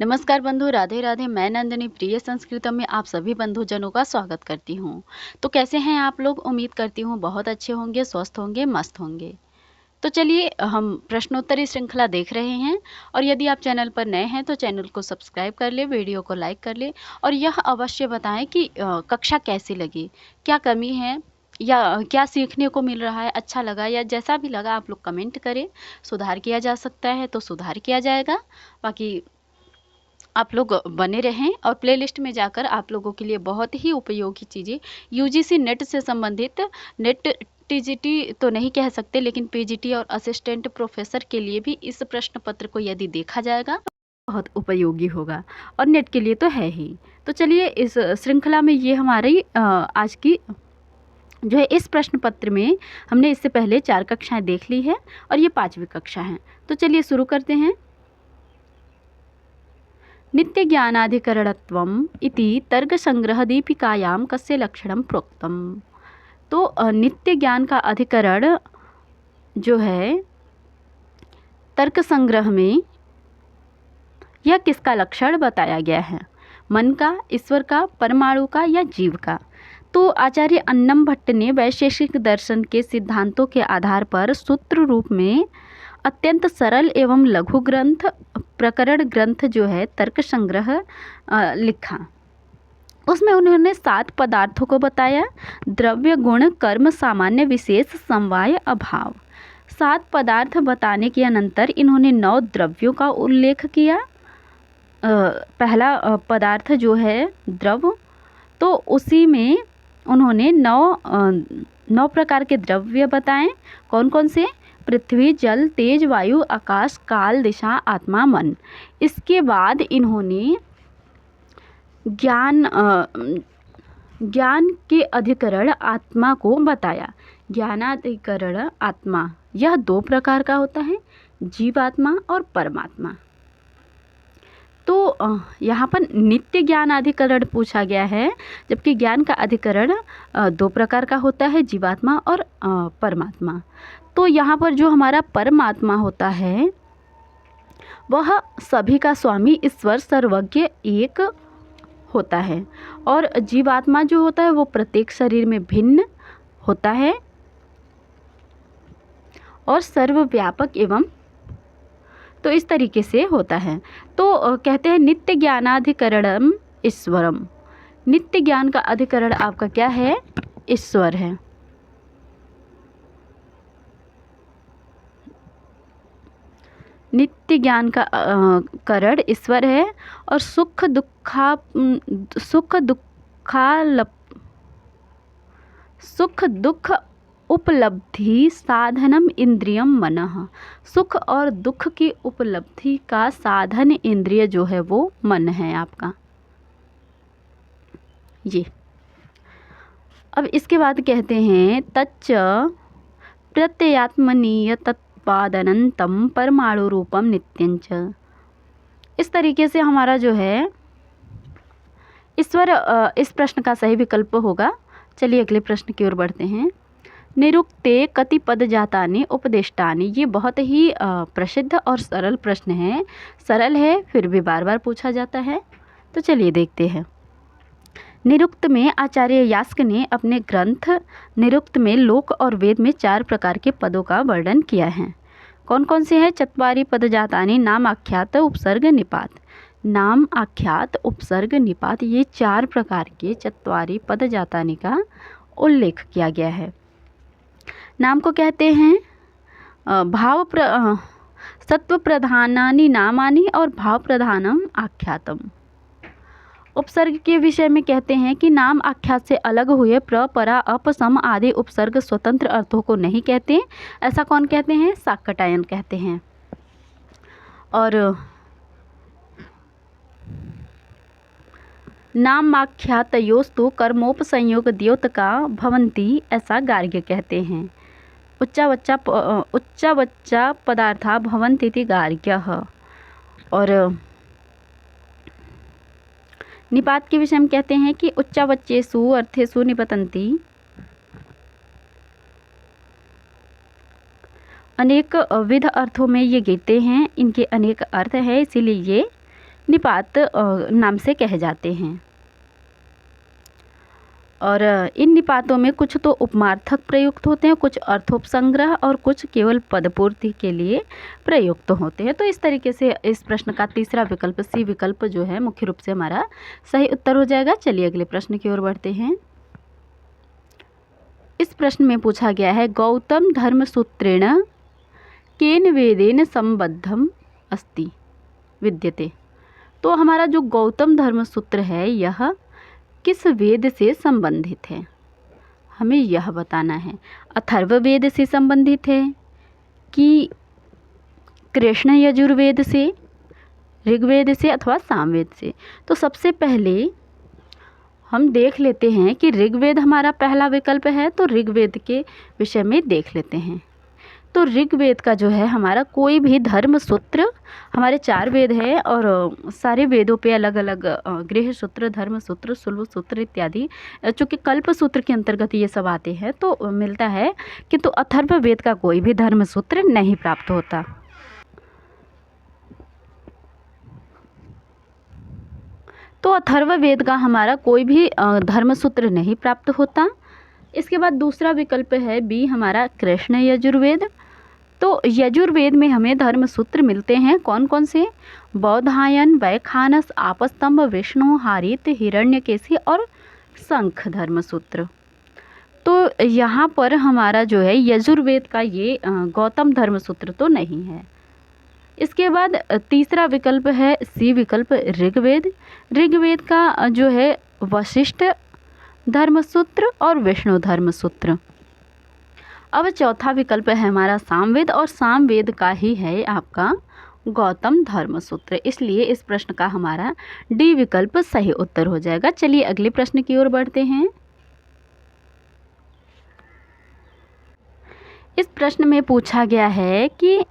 नमस्कार बंधु, राधे राधे। मैं नंदिनी प्रिय संस्कृतम में आप सभी बंधुजनों का स्वागत करती हूँ। तो कैसे हैं आप लोग? उम्मीद करती हूँ बहुत अच्छे होंगे, स्वस्थ होंगे, मस्त होंगे। तो चलिए हम प्रश्नोत्तरी श्रृंखला देख रहे हैं। और यदि आप चैनल पर नए हैं तो चैनल को सब्सक्राइब कर ले, वीडियो को लाइक कर ले और यह अवश्य बताएं कि कक्षा कैसी लगी, क्या कमी है या क्या सीखने को मिल रहा है, अच्छा लगा या जैसा भी लगा आप लोग कमेंट करें। सुधार किया जा सकता है तो सुधार किया जाएगा। बाकी आप लोग बने रहें और प्लेलिस्ट में जाकर आप लोगों के लिए बहुत ही उपयोगी चीज़ें यूजीसी नेट से संबंधित, नेट टीजीटी तो नहीं कह सकते लेकिन पीजीटी और असिस्टेंट प्रोफेसर के लिए भी इस प्रश्न पत्र को यदि देखा जाएगा बहुत उपयोगी होगा और नेट के लिए तो है ही। तो चलिए इस श्रृंखला में ये हमारी आज की जो है इस प्रश्न पत्र में हमने इससे पहले 4 कक्षाएं देख ली है और ये 5वीं कक्षा है। तो चलिए शुरू करते हैं। नित्यज्ञानाधिकरणत्वम् इति तर्कसंग्रहदीपिकायां कस्य लक्षणं प्रोक्तम्। तो नित्य ज्ञान का अधिकरण जो है तर्क संग्रह में यह किसका लक्षण बताया गया है? मन का, ईश्वर का, परमाणु का या जीव का? तो आचार्य अन्नम भट्ट ने वैशेषिक दर्शन के सिद्धांतों के आधार पर सूत्र रूप में अत्यंत सरल एवं लघु ग्रंथ, प्रकरण ग्रंथ जो है तर्क संग्रह लिखा। उसमें उन्होंने 7 पदार्थों को बताया: द्रव्य, गुण, कर्म, सामान्य, विशेष, समवाय, अभाव। 7 पदार्थ बताने के अनंतर इन्होंने 9 द्रव्यों का उल्लेख किया। पहला पदार्थ जो है द्रव, तो उसी में उन्होंने 9 प्रकार के द्रव्य बताएं। कौन कौन से? पृथ्वी, जल, तेज, वायु, आकाश, काल, दिशा, आत्मा, मन। इसके बाद इन्होंने ज्ञान के अधिकरण आत्मा को बताया। ज्ञानाधिकरण आत्मा यह 2 प्रकार का होता है, जीवात्मा और परमात्मा। तो यहाँ पर नित्य ज्ञान अधिकरण पूछा गया है, जबकि ज्ञान का अधिकरण 2 प्रकार का होता है, जीवात्मा और परमात्मा। तो यहाँ पर जो हमारा परमात्मा होता है वह सभी का स्वामी, ईश्वर, सर्वज्ञ एक होता है और जीवात्मा जो होता है वो प्रत्येक शरीर में भिन्न होता है और सर्वव्यापक एवं, तो इस तरीके से होता है। तो कहते हैं नित्य ज्ञानाधिकरणम ईश्वरम। नित्य ज्ञान का अधिकरण आपका क्या है? ईश्वर है। नित्य ज्ञान का करण ईश्वर है और सुख दुख उपलब्धि साधनम इंद्रियम मनः। सुख और दुख की उपलब्धि का साधन इंद्रिय जो है वो मन है आपका। ये अब इसके बाद कहते हैं तच्च प्रत्ययात्मनीय तत्पादनंतम परमाणु रूपम नित्यंच। इस तरीके से हमारा जो है ईश्वर इस प्रश्न का सही विकल्प होगा। चलिए अगले प्रश्न की ओर बढ़ते हैं। निरुक्ते कति पद जातानि उपदिष्टानि। ये बहुत ही प्रसिद्ध और सरल प्रश्न है। सरल है फिर भी बार बार पूछा जाता है। तो चलिए देखते हैं। निरुक्त में आचार्य यास्क ने अपने ग्रंथ निरुक्त में लोक और वेद में 4 प्रकार के पदों का वर्णन किया है। कौन कौन से हैं? चत्वारि पद जातानि, नाम, आख्यात, उपसर्ग, निपात। नाम, आख्यात, उपसर्ग, निपात, ये 4 प्रकार के चत्वारि पद जातानि का उल्लेख किया गया है। नाम को कहते हैं सत्व प्रधानानि नामानि और भाव प्रधानम आख्यातम। उपसर्ग के विषय में कहते हैं कि नाम आख्यात से अलग हुए प्र, परा, अप, सम आदि उपसर्ग स्वतंत्र अर्थों को नहीं कहते। ऐसा कौन कहते हैं? शाकटायन कहते हैं। और नामाख्यातयोस्तु कर्मोपसंयोग द्योतका भवन्ति, ऐसा गार्ग्य कहते हैं। उच्चावच्चा पदार्था भवन्तीति गार्ग्यः। और निपात के विषय में कहते हैं कि उच्चावच्चेषु अर्थेषु निपतन्ति। अनेक विध अर्थों में ये गिरते हैं, इनके अनेक अर्थ हैं, इसीलिए ये निपात नाम से कहे जाते हैं। और इन निपातों में कुछ तो उपमार्थक प्रयुक्त होते हैं, कुछ अर्थोपसंग्रह और कुछ केवल पदपूर्ति के लिए प्रयुक्त होते हैं। तो इस तरीके से इस प्रश्न का तीसरा विकल्प सी विकल्प जो है मुख्य रूप से हमारा सही उत्तर हो जाएगा। चलिए अगले प्रश्न की ओर बढ़ते हैं। इस प्रश्न में पूछा गया है गौतम धर्मसूत्रेण केन वेदेन संबद्धम अस्ति विद्यते। तो हमारा जो गौतम धर्मसूत्र है यह किस वेद से संबंधित है, हमें यह बताना है। अथर्ववेद से संबंधित है कि कृष्ण यजुर्वेद से, ऋग्वेद से अथवा सामवेद से। तो सबसे पहले हम देख लेते हैं कि ऋग्वेद हमारा पहला विकल्प है, तो ऋग्वेद के विषय में देख लेते हैं। तो ऋग्वेद का जो है हमारा कोई भी धर्म सूत्र, हमारे 4 वेद है और सारे वेदों पे अलग अलग गृह सूत्र, धर्म सूत्र, शुल्ब सूत्र इत्यादि, चूँकि कल्प सूत्र के अंतर्गत ये सब आते हैं तो मिलता है, किंतु अथर्ववेद का कोई भी धर्म सूत्र नहीं प्राप्त होता। तो अथर्ववेद का हमारा कोई भी धर्मसूत्र नहीं प्राप्त होता। इसके बाद दूसरा विकल्प है बी हमारा कृष्ण यजुर्वेद। तो यजुर्वेद में हमें धर्मसूत्र मिलते हैं कौन कौन से? बौधायन, वैखानस, आपस्तंभ, विष्णु, हारित, हिरण्यकेशी और शंख धर्मसूत्र। तो यहाँ पर हमारा जो है यजुर्वेद का ये गौतम धर्मसूत्र तो नहीं है। इसके बाद तीसरा विकल्प है सी विकल्प ऋग्वेद। ऋग्वेद का जो है वशिष्ठ धर्मसूत्र और विष्णु धर्मसूत्र। अब चौथा विकल्प है हमारा सामवेद, और सामवेद का ही है आपका गौतम धर्मसूत्र। इसलिए इस प्रश्न का हमारा डी विकल्प सही उत्तर हो जाएगा। चलिए अगले प्रश्न की ओर बढ़ते हैं। इस प्रश्न में पूछा गया है कि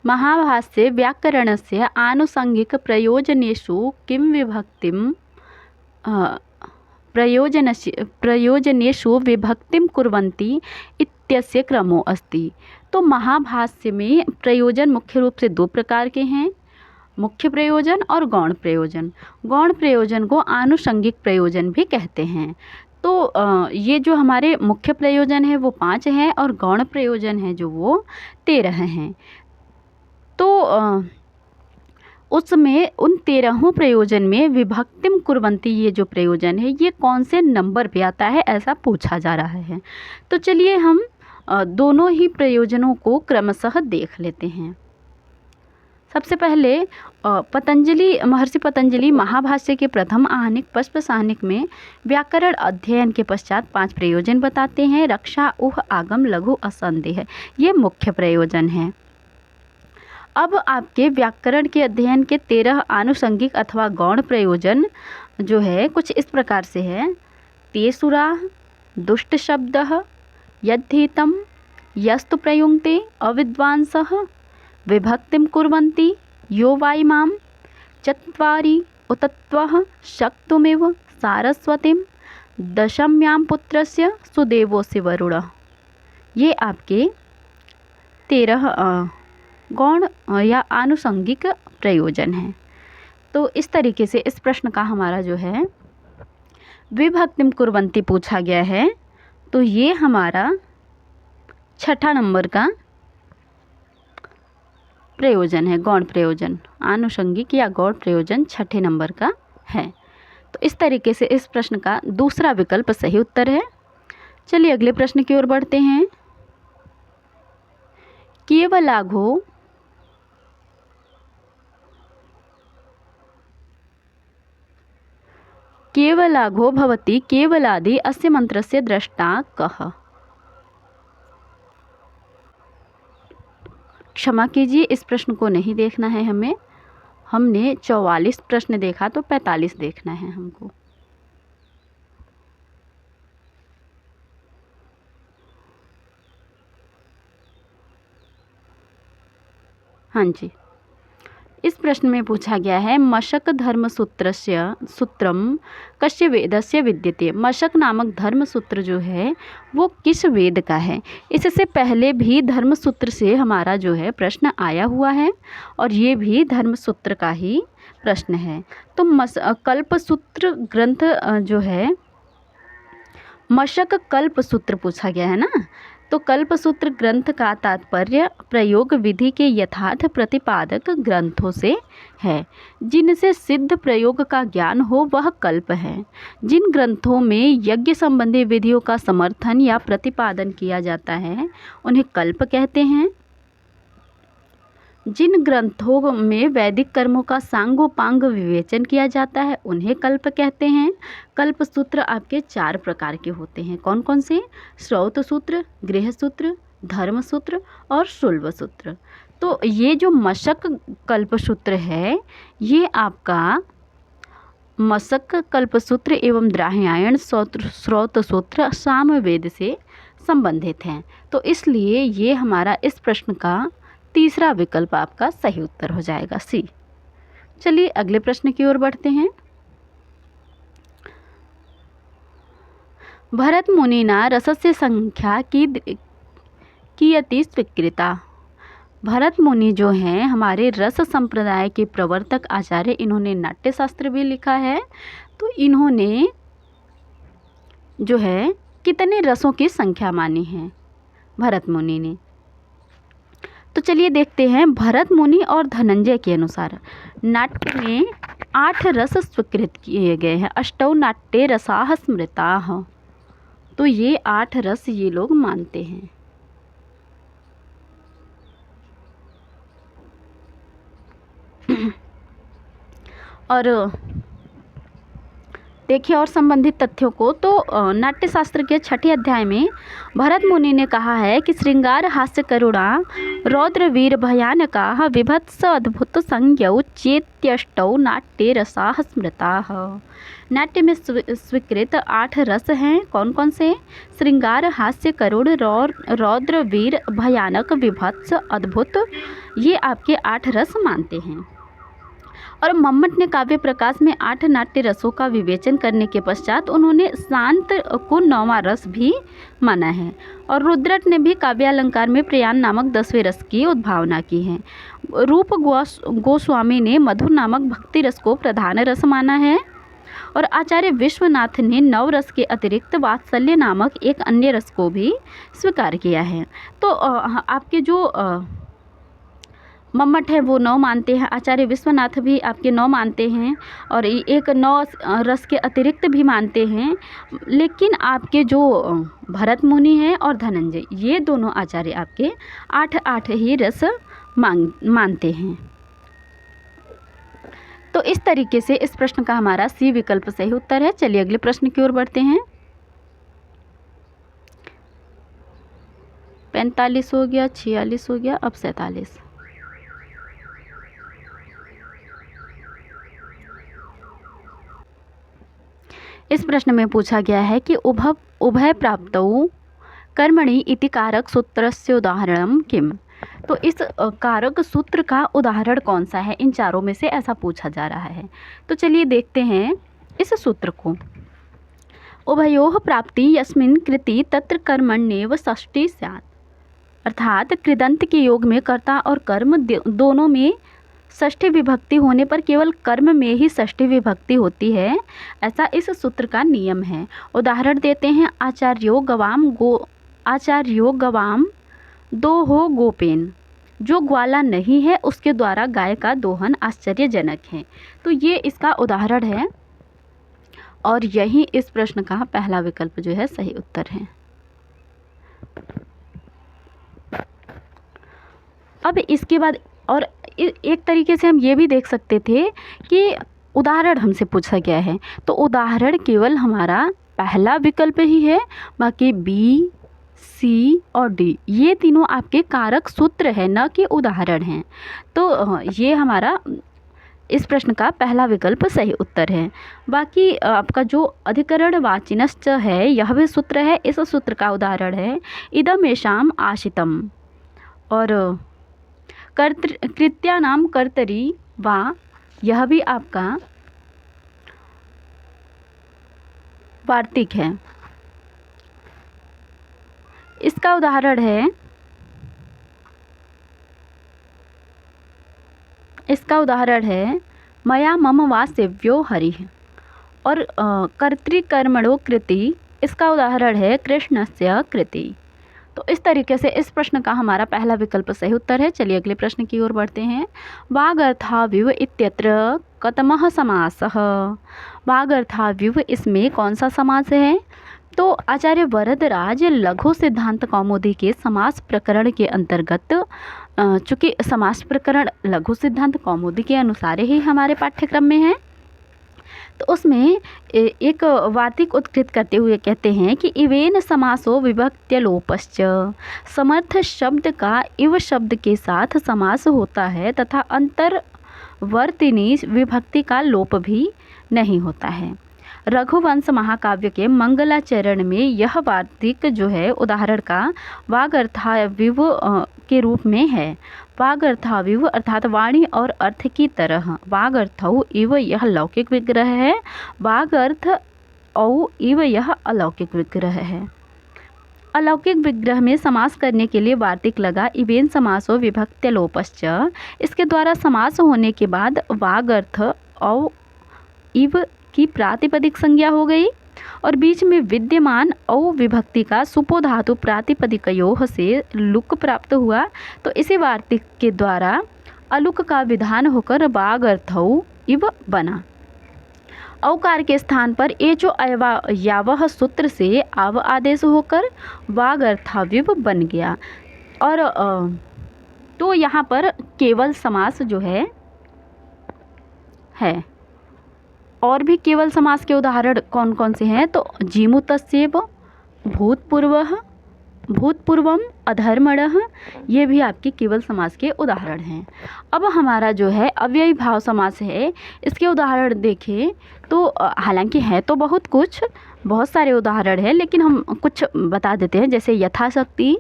महाभाष्ये व्याकरणस्य आनुषंगिक प्रयोजनेषु किं विभक्तिं प्रयोजनेषु विभक्तिं कुर्वन्ति इत्यस्य क्रमो अस्ति। तो महाभाष्य में प्रयोजन मुख्य रूप से 2 प्रकार के हैं, मुख्य प्रयोजन और गौण प्रयोजन। गौण प्रयोजन को आनुषंगिक प्रयोजन भी कहते हैं। तो ये जो हमारे मुख्य प्रयोजन है वो 5 हैं और गौण प्रयोजन है जो वो 13 हैं। तो उसमें उन 13 प्रयोजन में विभक्तिम कुर्वन्ति ये जो प्रयोजन है ये कौन से नंबर पे आता है, ऐसा पूछा जा रहा है। तो चलिए हम दोनों ही प्रयोजनों को क्रमशः देख लेते हैं। सबसे पहले महर्षि पतंजलि महाभाष्य के प्रथम आहनिक पश्प साहनिक में व्याकरण अध्ययन के पश्चात 5 प्रयोजन बताते हैं। रक्षा, ऊह, आगम, लघु, असंदेह, ये मुख्य प्रयोजन है। अब आपके व्याकरण के अध्ययन के 13 आनुषंगिक अथवा गौण प्रयोजन जो है कुछ इस प्रकार से है। तेसुरा, दुष्ट शब्दः, यद्धितम, यस्तु प्रयुङ्क्ते, अविद्वांसः, विभक्तिं कुर्वन्ति, यो वाइमां, चत्वारि उतत्वः, शक्तुमेव, सारस्वतीं, दशम्यां पुत्रस्य सुदेवोऽसि वरुणः। ये आपके 13 गौण या आनुषंगिक प्रयोजन है। तो इस तरीके से इस प्रश्न का हमारा जो है विभक्तिम कुर्वन्ति पूछा गया है। तो ये हमारा 6ठा नंबर का प्रयोजन है, गौण प्रयोजन। आनुषंगिक या गौण प्रयोजन 6ठे नंबर का है। तो इस तरीके से इस प्रश्न का दूसरा विकल्प सही उत्तर है। चलिए अगले प्रश्न की ओर बढ़ते हैं। केवलाघो भवति केवलादि अस्य मंत्रस्य द्रष्टा कः? क्षमा कीजिए, इस प्रश्न को नहीं देखना है हमें। हमने 44 प्रश्न देखा तो 45 देखना है हमको। हाँ जी, इस प्रश्न में पूछा गया है मशक धर्म सूत्रम कस्य वेदस्य विद्यते। मशक नामक धर्म सूत्र जो है वो किस वेद का है। इससे पहले भी धर्म सूत्र से हमारा जो है प्रश्न आया हुआ है और ये भी धर्म सूत्र का ही प्रश्न है। तो कल्पसूत्र ग्रंथ जो है मशक कल्पसूत्र पूछा गया है ना। तो कल्पसूत्र ग्रंथ का तात्पर्य प्रयोग विधि के यथार्थ प्रतिपादक ग्रंथों से है, जिनसे सिद्ध प्रयोग का ज्ञान हो वह कल्प है। जिन ग्रंथों में यज्ञ संबंधी विधियों का समर्थन या प्रतिपादन किया जाता है उन्हें कल्प कहते हैं। जिन ग्रंथों में वैदिक कर्मों का सांगोपांग विवेचन किया जाता है उन्हें कल्प कहते हैं। कल्प सूत्र आपके 4 प्रकार के होते हैं। कौन कौन से? श्रौत सूत्र, गृह सूत्र, धर्म सूत्र और शुल्ब सूत्र। तो ये जो मशक कल्प सूत्र है ये आपका मशक कल्प सूत्र एवं द्राह्यायण श्रौत सूत्र सामवेद से संबंधित हैं। तो इसलिए ये हमारा इस प्रश्न का तीसरा विकल्प आपका सही उत्तर हो जाएगा, सी। चलिए अगले प्रश्न की ओर बढ़ते हैं। भरत मुनिना रसस्य संख्या कियति स्वीकृता। भरत मुनि जो हैं हमारे रस संप्रदाय के प्रवर्तक आचार्य, इन्होंने नाट्य शास्त्र भी लिखा है। तो इन्होंने जो है कितने रसों की संख्या मानी है भरत मुनि ने। तो चलिए देखते हैं। भरत मुनि और धनंजय के अनुसार नाट्य में 8 रस स्वीकृत किए गए हैं। अष्टौ नाट्ये रसाः स्मृताः। तो ये 8 रस ये लोग मानते हैं। और देखिए और संबंधित तथ्यों को। तो नाट्यशास्त्र के 6ठे अध्याय में भरत मुनि ने कहा है कि श्रृंगार हास्य करुणा रौद्र वीर भयानका विभत्स अद्भुत संज्ञौ चेत्यष्टौ नाट्ये रसाः स्मृताः। नाट्य में स्वीकृत 8 रस हैं। कौन कौन से? श्रृंगार हास्य करुण रौद्र वीर भयानक विभत्स अद्भुत, ये आपके 8 रस मानते हैं। और मम्मट ने काव्य प्रकाश में 8 नाट्य रसों का विवेचन करने के पश्चात उन्होंने शांत को 9वां रस भी माना है। और रुद्रट ने भी काव्यालंकार में प्रयाण नामक 10वें रस की उद्भावना की है। रूप गोस्वामी ने मधुर नामक भक्ति रस को प्रधान रस माना है। और आचार्य विश्वनाथ ने 9 रस के अतिरिक्त वात्सल्य नामक एक अन्य रस को भी स्वीकार किया है। तो आपके जो मम्मट है वो 9 मानते हैं, आचार्य विश्वनाथ भी आपके 9 मानते हैं और एक 9 रस के अतिरिक्त भी मानते हैं। लेकिन आपके जो भरत मुनि हैं और धनंजय, ये दोनों आचार्य आपके 8 ही रस मानते हैं। तो इस तरीके से इस प्रश्न का हमारा सी विकल्प सही उत्तर है। चलिए अगले प्रश्न की ओर बढ़ते हैं। 45 हो गया, 46 हो गया, अब 47। इस प्रश्न में पूछा गया है कि उभय प्राप्तौ कर्मणि इति कारक सूत्रस्य उदाहरणं किम। तो इस कारक सूत्र का उदाहरण कौन सा है? इन चारों में से ऐसा पूछा जा रहा है। तो चलिए देखते हैं इस सूत्र को। उभयोः प्राप्ति यस्मिन् कृति तत्र कर्मण्येव षष्ठी स्यात्। अर्थात कृदंत के योग में कर्ता और कर्म दोनों में षष्ठी विभक्ति होने पर केवल कर्म में ही षष्ठी विभक्ति होती है, ऐसा इस सूत्र का नियम है। उदाहरण देते हैं। आचार्यो गवाम दोहो गोपेन। जो ग्वाला नहीं है उसके द्वारा गाय का दोहन आश्चर्यजनक है। तो ये इसका उदाहरण है और यही इस प्रश्न का पहला विकल्प जो है सही उत्तर है। अब इसके बाद और एक तरीके से हम ये भी देख सकते थे कि उदाहरण हमसे पूछा गया है, तो उदाहरण केवल हमारा पहला विकल्प ही है, बाकी बी, सी और डी ये तीनों आपके कारक सूत्र है, न कि उदाहरण हैं। तो ये हमारा इस प्रश्न का पहला विकल्प सही उत्तर है। बाकी आपका जो अधिकरण वाचिनश्च है यह भी सूत्र है। इस सूत्र का उदाहरण है इदमेषाम आशितम। और कृत्यानाम कर्तरी वा, यह भी आपका वार्तिक है। इसका उदाहरण है मया मम वा सेव्यो हरिः। और कर्तृकर्मणो कृति, इसका उदाहरण है कृष्णस्य कृति। तो इस तरीके से इस प्रश्न का हमारा पहला विकल्प सही उत्तर है। चलिए अगले प्रश्न की ओर बढ़ते हैं। वागर्थाविव इत्यत्र कतमः समासः। वागर्थाविव, इसमें कौन सा समास है? तो आचार्य वरदराज लघु सिद्धांत कौमुदी के समास प्रकरण के अंतर्गत, चूँकि समास प्रकरण लघु सिद्धांत कौमुदी के अनुसार ही हमारे पाठ्यक्रम में है, तो उसमें एक वार्तिक उद्धृत करते हुए कहते हैं कि इवेन समासो विभक्त्यलोपश्च, समर्थ शब्द का इव शब्द के साथ समास होता है तथा अंतर्वर्तिनी विभक्ति का लोप भी नहीं होता है। रघुवंश महाकाव्य के मंगलाचरण में यह वार्तिक जो है उदाहरण का वागर्थाविव के रूप में है। वागर्थाविव अर्थात वाणी और अर्थ की तरह। वागर्थौ इव, यह लौकिक विग्रह है। वागर्थ औ इव, यह अलौकिक विग्रह है। अलौकिक विग्रह में समास करने के लिए वार्तिक लगा इवेन समासो विभक्त्यलोपश्च। इसके द्वारा समास होने के बाद वागर्थ औ इव की प्रातिपदिक संज्ञा हो गई और बीच में विद्यमान औ विभक्ति का सुपो धातु प्रातिपदिकयोः से लुक प्राप्त हुआ। तो इसी वार्तिक के द्वारा अलुक का विधान होकर वागर्थौ इव बना। औकार के स्थान पर ए जो यावह सूत्र से आव आदेश होकर वागर्थाविव बन गया। और तो यहाँ पर केवल समास जो है और भी केवल समास के उदाहरण कौन कौन से हैं? तो जीमुतस्येव, भूतपूर्वः, भूतपूर्वम, अधर्मणः, ये भी आपके केवल समास के उदाहरण हैं। अब हमारा जो है अव्ययी भाव समास है, इसके उदाहरण देखें तो हालांकि है तो बहुत सारे उदाहरण हैं, लेकिन हम कुछ बता देते हैं। जैसे यथाशक्ति,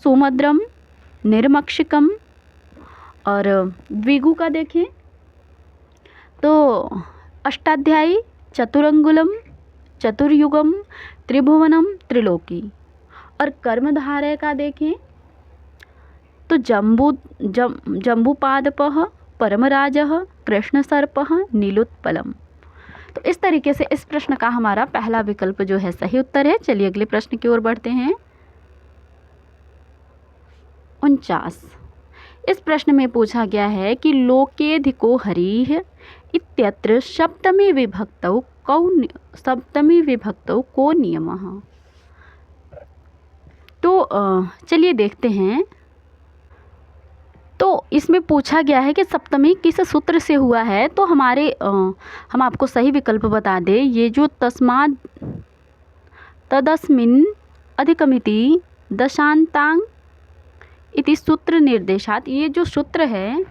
सुमद्रम, निर्मक्षिकम, और द्विगु का देखें तो अष्टाध्यायी, चतुरंगुलम, चतुर्युगम, त्रिभुवनम, त्रिलोकी। और कर्मधारय का देखें तो जम्बूपादपः, परमराजः, कृष्णसर्पः, नीलोत्पलम। तो इस तरीके से इस प्रश्न का हमारा पहला विकल्प जो है सही उत्तर है। चलिए अगले प्रश्न की ओर बढ़ते हैं। 49, इस प्रश्न में पूछा गया है कि लोकेधिको हरिः इत्यत्र सप्तमी विभक्तौ को नियमः। तो चलिए देखते हैं। तो इसमें पूछा गया है कि सप्तमी किस सूत्र से हुआ है। तो हम आपको सही विकल्प बता दें। ये जो तस्मात् तदस्मिन् अधिकमिति दशांतांग इति सूत्र निर्देशात, ये जो सूत्र है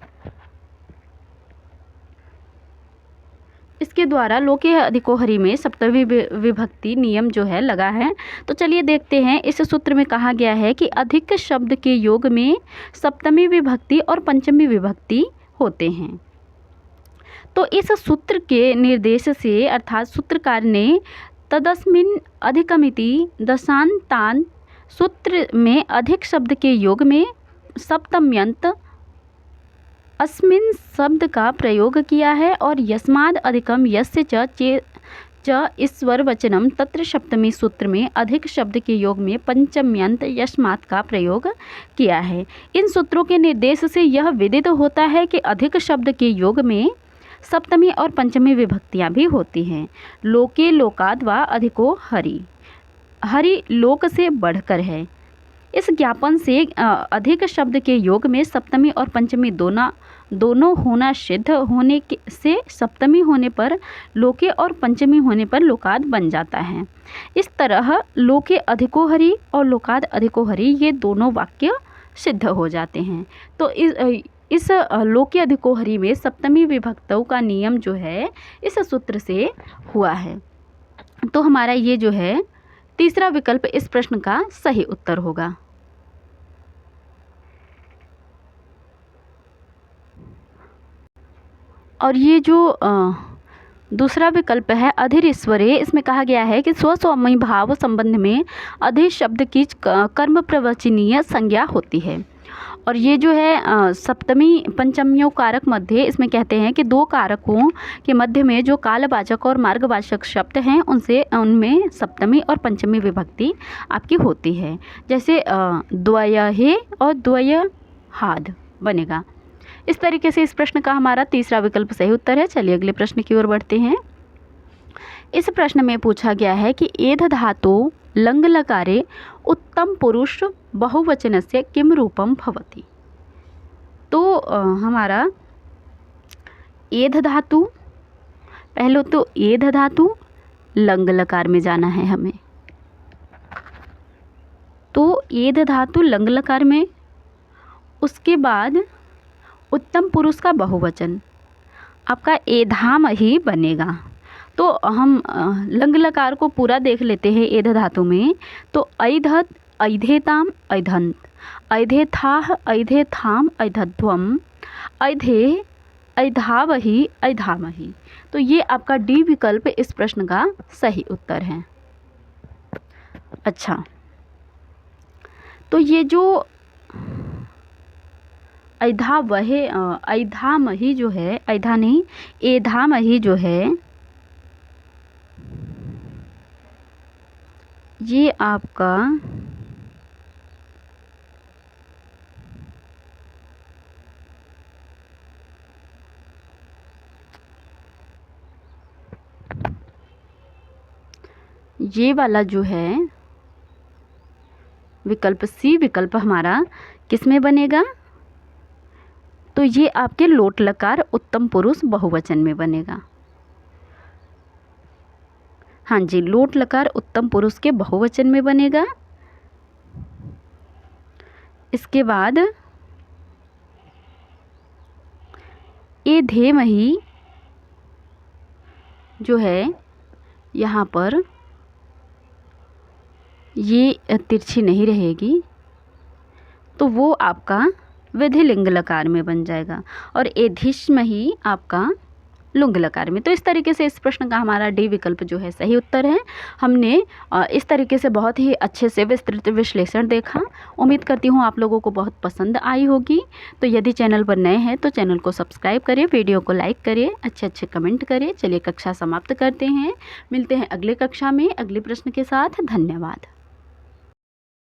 इसके द्वारा लोके अधिको हरि में सप्तमी विभक्ति नियम जो है लगा है। तो चलिए देखते हैं। इस सूत्र में कहा गया है कि अधिक शब्द के योग में सप्तमी विभक्ति और पंचमी विभक्ति होते हैं। तो इस सूत्र के निर्देश से अर्थात सूत्रकार ने तदस्मिन् अधिकमिति दशांतान सूत्र में अधिक शब्द के योग में सप्तम्यंत अस्मिन् शब्द का प्रयोग किया है और यस्माद् अधिकम यस्य च ईश्वर वचनम तत्र सप्तमी सूत्र में अधिक शब्द के योग में पंचम्यंत यस्मात् का प्रयोग किया है। इन सूत्रों के निर्देश से यह विदित होता है कि अधिक शब्द के योग में सप्तमी और पंचमी विभक्तियां भी होती हैं। लोके लोकाद वा अधिको हरि, हरि लोक से बढ़कर है। इस ज्ञापन से अधिक शब्द के योग में सप्तमी और पंचमी दोनों होना सिद्ध होने से सप्तमी होने पर लोके और पंचमी होने पर लोकाद बन जाता है। इस तरह लोके अधिको हरि और लोकाद अधिको हरि ये दोनों वाक्य सिद्ध हो जाते हैं। तो इस लोके अधिको हरि में सप्तमी विभक्तों का नियम जो है इस सूत्र से हुआ है। तो हमारा ये जो है तीसरा विकल्प इस प्रश्न का सही उत्तर होगा। और ये जो दूसरा विकल्प है अधीर ईश्वरे, इसमें कहा गया है कि स्वस्वामी भाव संबंध में अधीर शब्द की कर्म प्रवचनीय संज्ञा होती है। और ये जो है सप्तमी पंचमियों कारक मध्य, इसमें कहते हैं कि दो कारकों के मध्य में जो कालवाचक और मार्गवाचक शब्द हैं उनमें सप्तमी और पंचमी विभक्ति आपकी होती है। जैसे द्वयहे और द्वयहाद बनेगा। इस तरीके से इस प्रश्न का हमारा तीसरा विकल्प सही उत्तर है। चलिए अगले प्रश्न की ओर बढ़ते हैं। इस प्रश्न में पूछा गया है कि एध धातु लंग लकारे उत्तम पुरुष बहुवचनस्य किम रूपम भवति। तो हमारा एध धातु, पहले तो एध धातु लंग लकार में जाना है हमें। तो एध धातु लंग लकार में, उसके बाद उत्तम पुरुष का बहुवचन आपका एधाम ही बनेगा। तो हम लंग लकार को पूरा देख लेते हैं एध धातु में। तो ऐधत, ऐधेताम, ऐधंत, ऐधेथाह, ऐधेथाम, ऐधध्वम, ऐधे, ऐधावहि, ऐधामहि। तो ये आपका डी विकल्प इस प्रश्न का सही उत्तर है। अच्छा, तो ये जो ऐधावहे, ऐधामहि जो है, ऐधा नहीं एधामहि जो है, ये आपका ये वाला जो है विकल्प सी विकल्प हमारा किस में बनेगा। तो ये आपके लोट लकार उत्तम पुरुष बहुवचन में बनेगा। हाँ जी, लोट लकार उत्तम पुरुष के बहुवचन में बनेगा। इसके बाद एधेमहि जो है, यहाँ पर ये तिरछी नहीं रहेगी, तो वो आपका विधिलिंग लकार में बन जाएगा और एधिष्महि आपका लुंग लकार में। तो इस तरीके से इस प्रश्न का हमारा डी विकल्प जो है सही उत्तर है। हमने इस तरीके से बहुत ही अच्छे से विस्तृत विश्लेषण देखा। उम्मीद करती हूँ आप लोगों को बहुत पसंद आई होगी। तो यदि चैनल पर नए हैं तो चैनल को सब्सक्राइब करें, वीडियो को लाइक करें, अच्छे कमेंट करें। चलिए कक्षा समाप्त करते हैं, मिलते हैं अगले कक्षा में अगले प्रश्न के साथ। धन्यवाद।